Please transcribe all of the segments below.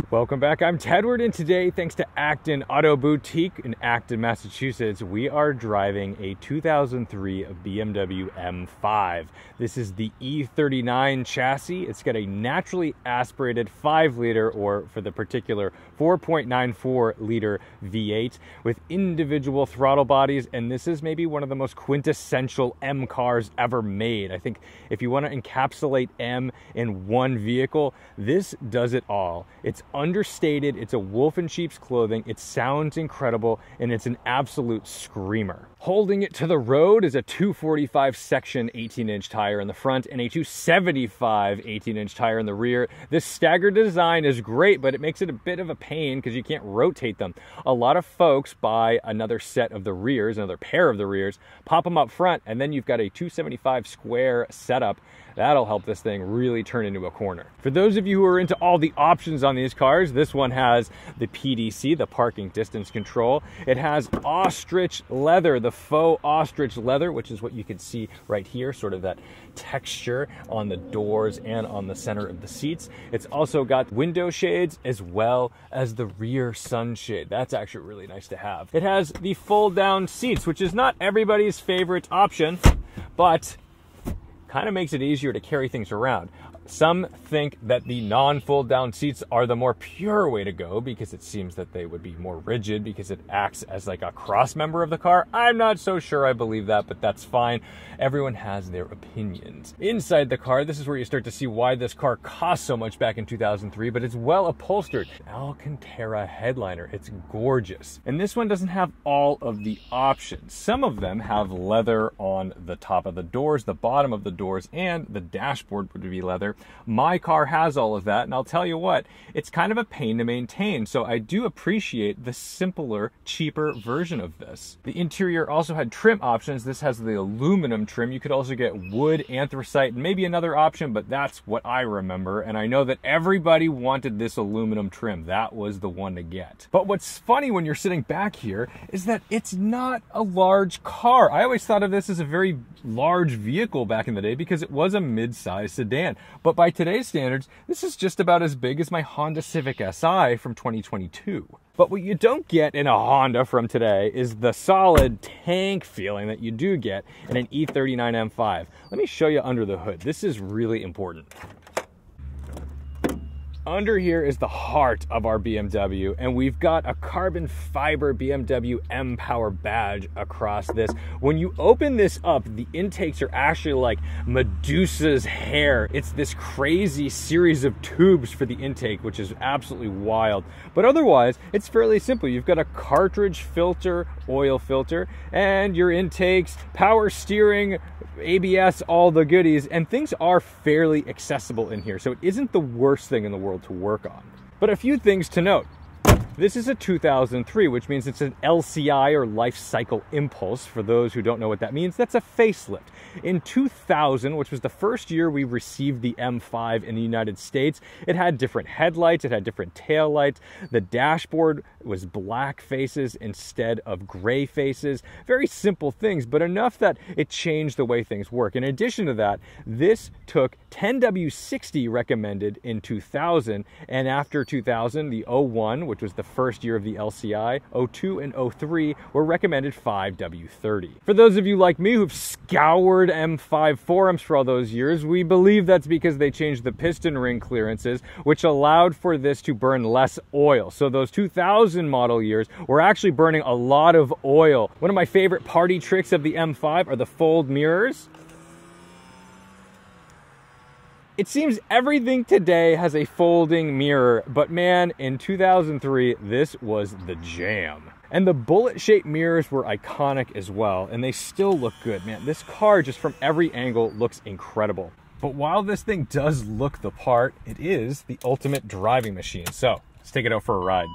Welcome back, I'm Tedward, and today, thanks to Acton Auto Boutique in Acton, Massachusetts, we are driving a 2003 BMW M5. This is the E39 chassis. It's got a naturally aspirated 5-liter, or for the particular 4.94-liter V8 with individual throttle bodies, and this is maybe one of the most quintessential M cars ever made. I think if you want to encapsulate M in one vehicle, this does it all. It's understated, it's a wolf in sheep's clothing, it sounds incredible, and it's an absolute screamer. Holding it to the road is a 245 section 18-inch tire in the front and a 275 18-inch tire in the rear. This staggered design is great, but it makes it a bit of a pain because you can't rotate them. A lot of folks buy another set of the rears, another pair of the rears, pop them up front, and then you've got a 275 square setup. That'll help this thing really turn into a corner. For those of you who are into all the options on these cars, this one has the PDC, the parking distance control. It has ostrich leather, the faux ostrich leather, which is what you can see right here, sort of that texture on the doors and on the center of the seats. It's also got window shades as well as the rear sunshade. That's actually really nice to have. It has the fold down seats, which is not everybody's favorite option, but kind of makes it easier to carry things around. Some think that the non-fold down seats are the more pure way to go because it seems that they would be more rigid because it acts as like a cross member of the car. I'm not so sure I believe that, but that's fine. Everyone has their opinions. Inside the car, this is where you start to see why this car cost so much back in 2003, but it's well upholstered. Alcantara headliner, it's gorgeous. And this one doesn't have all of the options. Some of them have leather on the top of the doors, the bottom of the doors, and the dashboard would be leather. My car has all of that, and I'll tell you what, it's kind of a pain to maintain, so I do appreciate the simpler, cheaper version of this. The interior also had trim options. This has the aluminum trim. You could also get wood, anthracite, and maybe another option, but that's what I remember, and I know that everybody wanted this aluminum trim. That was the one to get. But what's funny when you're sitting back here is that it's not a large car. I always thought of this as a very large vehicle back in the day because it was a mid-size sedan. But by today's standards, this is just about as big as my Honda Civic Si from 2022. But what you don't get in a Honda from today is the solid tank feeling that you do get in an E39 M5. Let me show you under the hood. This is really important. Under here is the heart of our BMW, and we've got a carbon fiber BMW M Power badge across this. When you open this up, the intakes are actually like Medusa's hair. It's this crazy series of tubes for the intake, which is absolutely wild. But otherwise, it's fairly simple. You've got a cartridge filter, oil filter, and your intakes, power steering, ABS, all the goodies, and things are fairly accessible in here. So it isn't the worst thing in the world to work on. But a few things to note. This is a 2003, which means it's an LCI, or life cycle impulse. For those who don't know what that means, that's a facelift. In 2000, which was the first year we received the M5 in the United States, it had different headlights, it had different taillights. The dashboard was black faces instead of gray faces. Very simple things, but enough that it changed the way things work. In addition to that, this took 10W60 recommended in 2000, and after 2000, the 01, which was the first year of the LCI, 02 and 03 were recommended 5W30. For those of you like me who've scoured M5 forums for all those years, we believe that's because they changed the piston ring clearances, which allowed for this to burn less oil. So those 2000 model years were actually burning a lot of oil. One of my favorite party tricks of the M5 are the fold mirrors. It seems everything today has a folding mirror, but man, in 2003, this was the jam. And the bullet-shaped mirrors were iconic as well, and they still look good. Man, this car, just from every angle, looks incredible. But while this thing does look the part, it is the ultimate driving machine. So, let's take it out for a ride.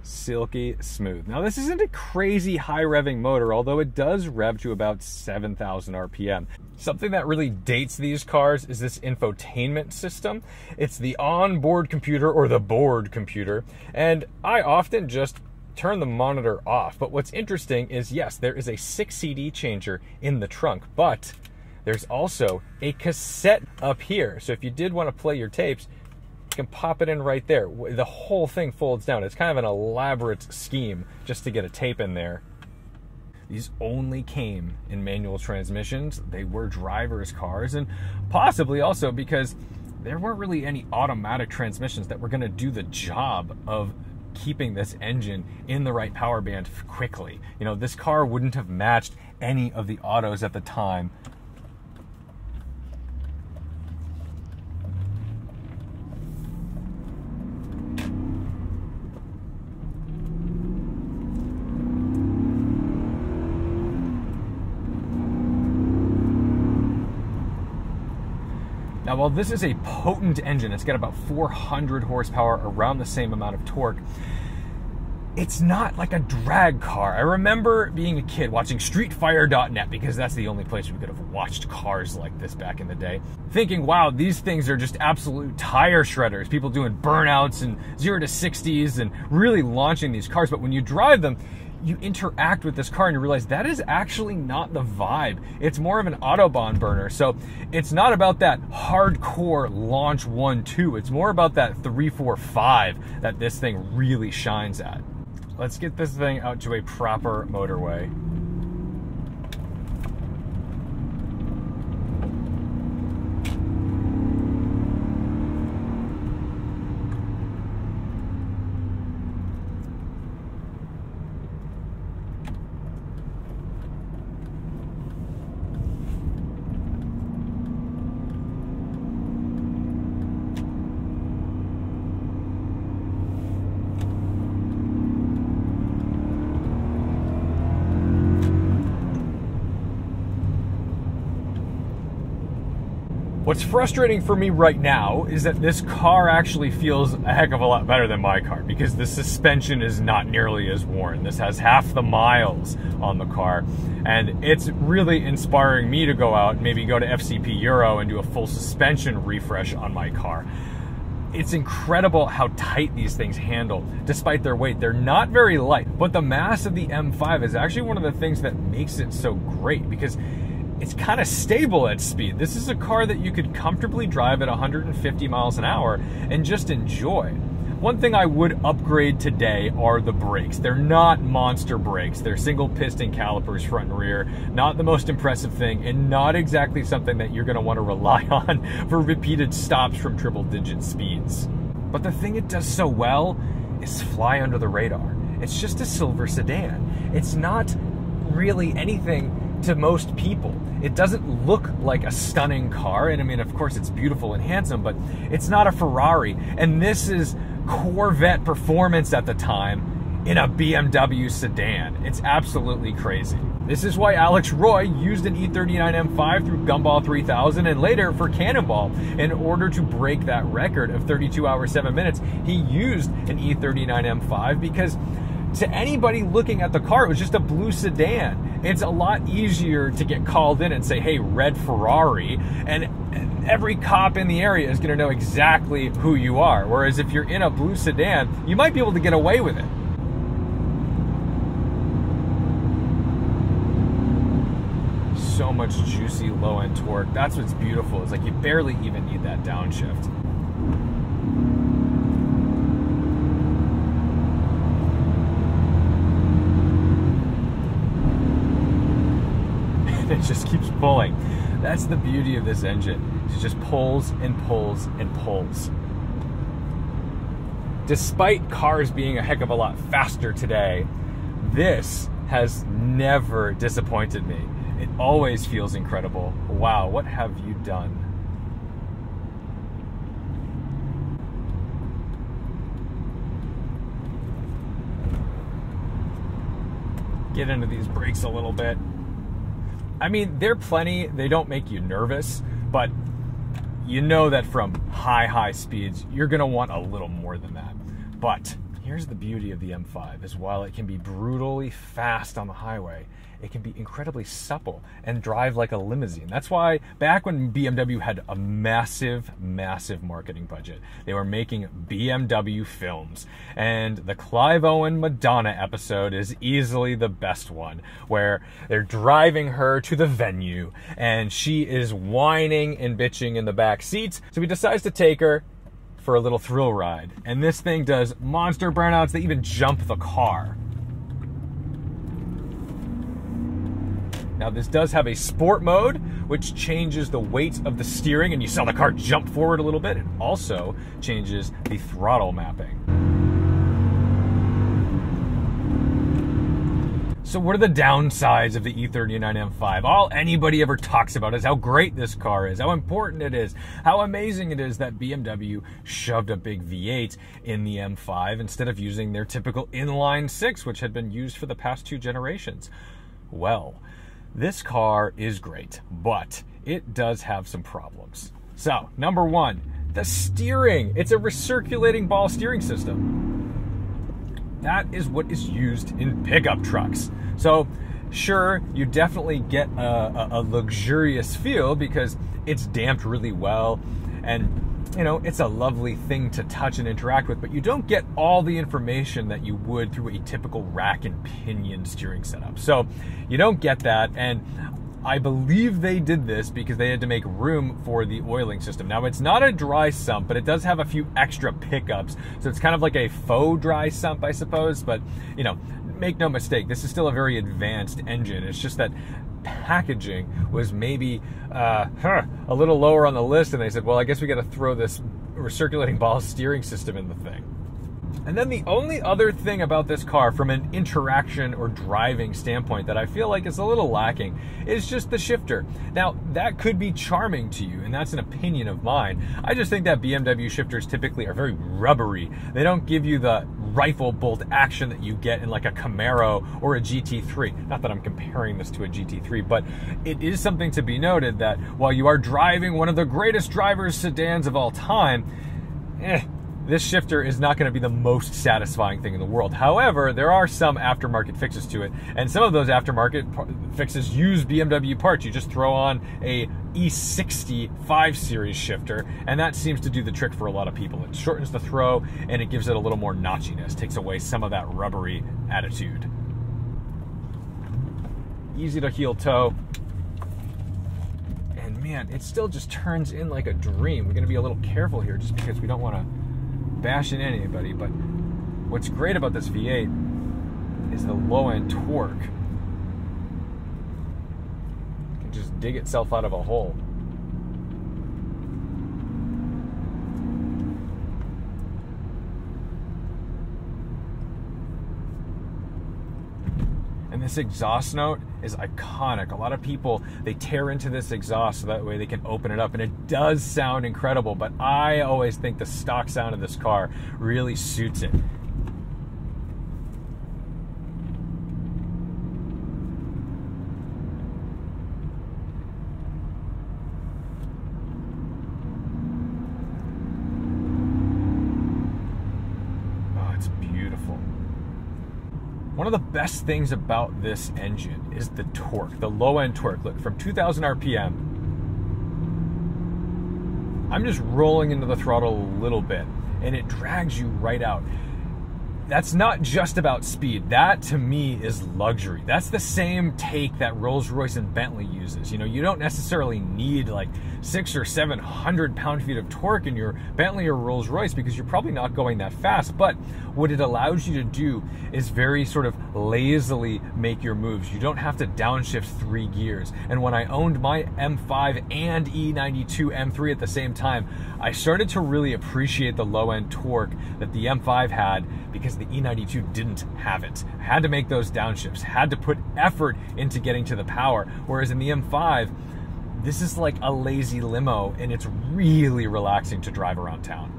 Silky smooth. Now, this isn't a crazy high revving motor, although it does rev to about 7,000 RPM. Something that really dates these cars is this infotainment system. It's the onboard computer, or the board computer, and I often just turn the monitor off. But what's interesting is, yes, there is a 6 CD changer in the trunk, but there's also a cassette up here. So if you did want to play your tapes, you can pop it in right there. The whole thing folds down. It's kind of an elaborate scheme just to get a tape in there. These only came in manual transmissions. They were driver's cars, and possibly also because there weren't really any automatic transmissions that were going to do the job of keeping this engine in the right power band quickly. You know, this car wouldn't have matched any of the autos at the time. Now, while this is a potent engine, it's got about 400 horsepower, around the same amount of torque, it's not like a drag car. I remember being a kid watching StreetFire.net, because that's the only place we could have watched cars like this back in the day, thinking, wow, these things are just absolute tire shredders, people doing burnouts and 0 to 60s and really launching these cars. But when you drive them, you interact with this car and you realize that is actually not the vibe. It's more of an Autobahn burner. So it's not about that hardcore launch 1-2. It's more about that 3-4-5 that this thing really shines at. Let's get this thing out to a proper motorway. What's frustrating for me right now is that this car actually feels a heck of a lot better than my car, because the suspension is not nearly as worn. This has half the miles on the car, and it's really inspiring me to go out and maybe go to FCP Euro and do a full suspension refresh on my car. It's incredible how tight these things handle despite their weight. They're not very light, but the mass of the M5 is actually one of the things that makes it so great, because it's kind of stable at speed. This is a car that you could comfortably drive at 150 miles an hour and just enjoy. One thing I would upgrade today are the brakes. They're not monster brakes. They're single piston calipers front and rear. Not the most impressive thing, and not exactly something that you're going to want to rely on for repeated stops from triple digit speeds. But the thing it does so well is fly under the radar. It's just a silver sedan. It's not really anything to most people. It doesn't look like a stunning car, and I mean, of course it's beautiful and handsome, but it's not a Ferrari. And this is Corvette performance at the time in a BMW sedan. It's absolutely crazy. This is why Alex Roy used an E39 M5 through Gumball 3000 and later for Cannonball. In order to break that record of 32 hours 7 minutes, he used an E39 M5 because to anybody looking at the car, it was just a blue sedan. It's a lot easier to get called in and say, hey, red Ferrari, and every cop in the area is going to know exactly who you are. Whereas if you're in a blue sedan, you might be able to get away with it. So much juicy low-end torque. That's what's beautiful. It's like you barely even need that downshift. It just keeps pulling. That's the beauty of this engine. It just pulls and pulls and pulls. Despite cars being a heck of a lot faster today, this has never disappointed me. It always feels incredible. Wow, what have you done? Get into these brakes a little bit. I mean, they're plenty. They don't make you nervous, but you know that from high speeds, you're going to want a little more than that. But here's the beauty of the M5, is while it can be brutally fast on the highway, it can be incredibly supple and drive like a limousine. That's why back when BMW had a massive, massive marketing budget, they were making BMW films. And the Clive Owen Madonna episode is easily the best one, where they're driving her to the venue and she is whining and bitching in the back seats. So he decides to take her for a little thrill ride. And this thing does monster burnouts. They even jump the car. Now this does have a sport mode, which changes the weight of the steering, and you saw the car jump forward a little bit. It also changes the throttle mapping. So what are the downsides of the E39 M5? All anybody ever talks about is how great this car is, how important it is, how amazing it is that BMW shoved a big V8 in the M5 instead of using their typical inline six, which had been used for the past 2 generations. Well, this car is great, but it does have some problems. So, number 1, the steering. It's a recirculating ball steering system. That is what is used in pickup trucks. So, sure, you definitely get a luxurious feel because it's damped really well, and you know, it's a lovely thing to touch and interact with, but you don't get all the information that you would through a typical rack and pinion steering setup. So you don't get that, and I believe they did this because they had to make room for the oiling system. Now, it's not a dry sump, but it does have a few extra pickups, so it's kind of like a faux dry sump, I suppose, but you know, make no mistake, this is still a very advanced engine. It's just that packaging was maybe a little lower on the list, and they said, well, I guess we got to throw this recirculating ball steering system in the thing. And then the only other thing about this car from an interaction or driving standpoint that I feel like is a little lacking is just the shifter. Now, that could be charming to you, and that's an opinion of mine. I just think that BMW shifters typically are very rubbery. They don't give you the rifle bolt action that you get in like a Camaro or a GT3. Not that I'm comparing this to a GT3, but it is something to be noted that while you are driving one of the greatest driver's sedans of all time, this shifter is not going to be the most satisfying thing in the world. However, there are some aftermarket fixes to it, and some of those aftermarket fixes use BMW parts. You just throw on a E60 5 Series shifter, and that seems to do the trick for a lot of people. It shortens the throw, and it gives it a little more notchiness, takes away some of that rubbery attitude. Easy to heel toe. And man, it still just turns in like a dream. We're going to be a little careful here just because we don't want to bash in anybody, but what's great about this V8 is the low-end torque. It can just dig itself out of a hole. And this exhaust note is iconic. A lot of people, they tear into this exhaust so that way they can open it up, and it does sound incredible, but I always think the stock sound of this car really suits it. Oh, it's beautiful. One of the best things about this engine is the torque, the low-end torque. Look, from 2,000 RPM, I'm just rolling into the throttle a little bit, and it drags you right out. That's not just about speed. That, to me, is luxury. That's the same take that Rolls-Royce and Bentley uses. You know, you don't necessarily need like 600 or 700 pound-feet of torque in your Bentley or Rolls-Royce because you're probably not going that fast. But what it allows you to do is very sort of lazily make your moves. You don't have to downshift 3 gears. And when I owned my M5 and E92 M3 at the same time, I started to really appreciate the low-end torque that the M5 had because the E92 didn't have it. I had to make those downshifts, had to put effort into getting to the power, whereas in the M5, this is like a lazy limo, and it's really relaxing to drive around town.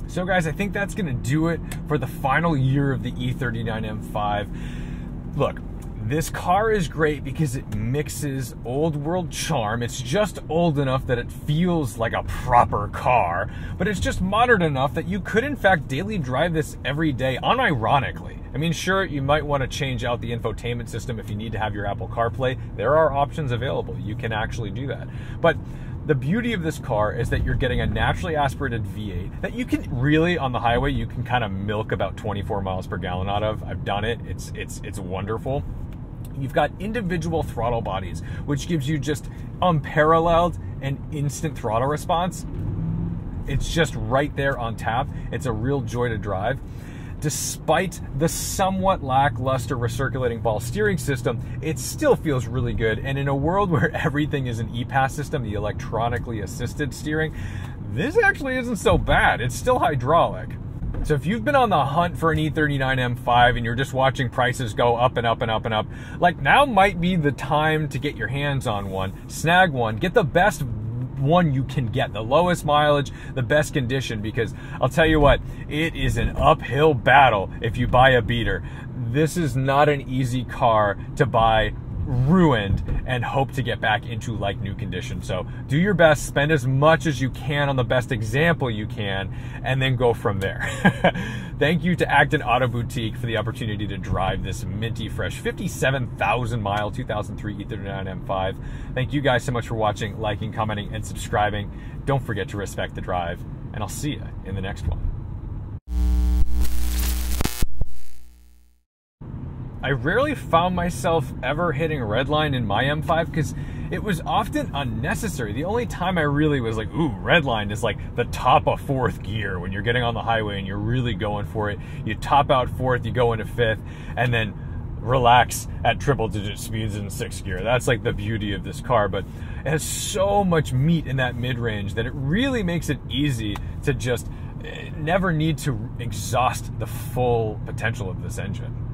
So guys, I think that's gonna do it for the final year of the E39 M5. Look, this car is great because it mixes old world charm. It's just old enough that it feels like a proper car, but it's just modern enough that you could in fact daily drive this every day, unironically. I mean, sure, you might want to change out the infotainment system if you need to have your Apple CarPlay. There are options available. You can actually do that. But the beauty of this car is that you're getting a naturally aspirated V8 that you can really, on the highway, you can kind of milk about 24 miles per gallon out of. I've done it. It's wonderful. You've got individual throttle bodies, which gives you just unparalleled and instant throttle response. It's just right there on tap. It's a real joy to drive. Despite the somewhat lackluster recirculating ball steering system, it still feels really good. And in a world where everything is an e-pass system, the electronically assisted steering, this actually isn't so bad. It's still hydraulic. So if you've been on the hunt for an E39 M5 and you're just watching prices go up and up and up and up, like now might be the time to get your hands on one, snag one, get the best one you can get, the lowest mileage, the best condition, because I'll tell you what, it is an uphill battle if you buy a beater. This is not an easy car to buy ruined and hope to get back into like new condition. So do your best, spend as much as you can on the best example you can, and then go from there. Thank you to Acton Auto Boutique for the opportunity to drive this minty fresh 57,000 mile 2003 E39 M5. Thank you guys so much for watching, liking, commenting, and subscribing. Don't forget to respect the drive, and I'll see you in the next one. I rarely found myself ever hitting redline in my M5 because it was often unnecessary. The only time I really was like, ooh, redline is like the top of fourth gear when you're getting on the highway and you're really going for it. You top out fourth, you go into fifth, and then relax at triple digit speeds in sixth gear. That's like the beauty of this car, but it has so much meat in that mid-range that it really makes it easy to just never need to exhaust the full potential of this engine.